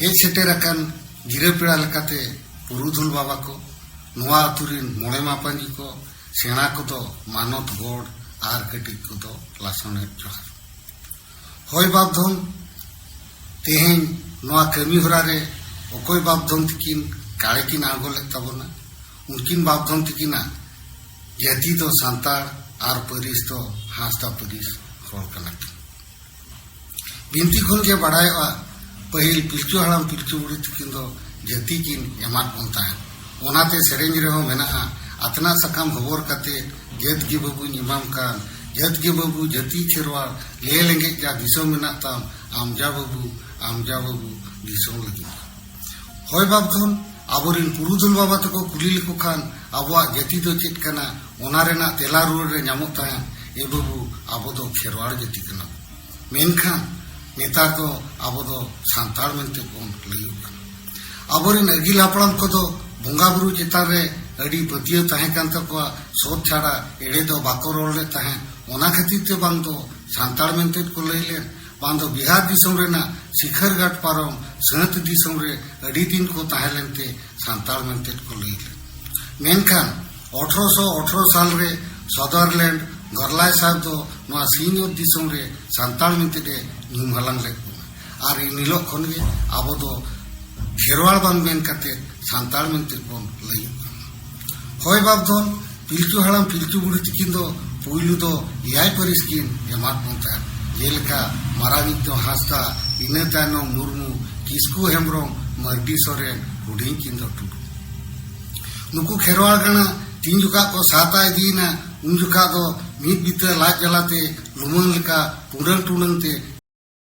hedge सेटेराकान गिरा पेड़ा लेकाते पुरुधुल बाबा को नोआ आतुरिन मोड़े मापांजी को सेना को तो मानत गोड़ आर कटी को तो लासने जोहार होय बापधन तेहेन नोआ कमी होरा रे ओकोय बापधन तिकिन काले किन आगोले ताबोना उनकिन बापधन तिकिना जाति तो सांतार आर परिस तो हांसदा परिस होर कना बिनती खन के बढ़ाया पहिल पिलचु हड़ाम पिलचु बुढ़ी तिकिन दो जाति किन एमात बनता है ओनाते सेरेंज रेहो मेना अतना सकाम हबोर कते जत गे बाबू इमाम कान जत गे बाबू जाति खेरवाड़ ले लेंगे जा दिसों मेना ताम आमजा बाबू दिसों लगी होय बापधन आबोरिन पुरुधुल बाबा तको कुली लेको खान आबोआ जाति दो चेत कना ओना रेना तेला रुआड़ रे ᱧᱟᱢᱚᱜ ताहें ए बाबू आबो दो खेरवाड़ जाति कना मेनखान नेता तो आबो दो सांतार मेनते बोन लइयो कना आबोरिन अगिल हापड़ाम को दो बंगा बुरु चेतान रे अड़ी पतियो ताहें कान तकोआ सोच छाड़ा एड़े दो बाको रोल रे ताहें ओना खातिर ते बांग दो सांतार मेनते को लइले बांग दो बिहार दिसों रेना शिखर घाट पारम सनत दिसों रे अड़ी दिन को ताहें लेनते सांतार मेनते को लइले मेनखान 1818 साल रे सदरलैंड गरलाय साहब दो नोआ सीनियर दिसों रे सांतार मेनते दे ᱧᱩᱢ हालांग ले आर इनिलो खन गे आबो दो खेरवाड़ बांग मेन काते सांतार मेनते बोन लइयो होय बापधन पिलचु हड़ाम पिलचु बुढ़ी तिकिन दो पुइलु दो एयाय परिस किन एमात बनता जेलका मारानिक दो हांसदा इना तायनम मुर्मू किस्कू हेम्ब्रम मर्डी सोरेन हुडिं किन दो टुडू नुकु खेरवाड़ गणा तीन जुका को साता दीना उन जुका दो मीत बिता लाज जलाते लुमंग लेका पुरंग टुनंग ते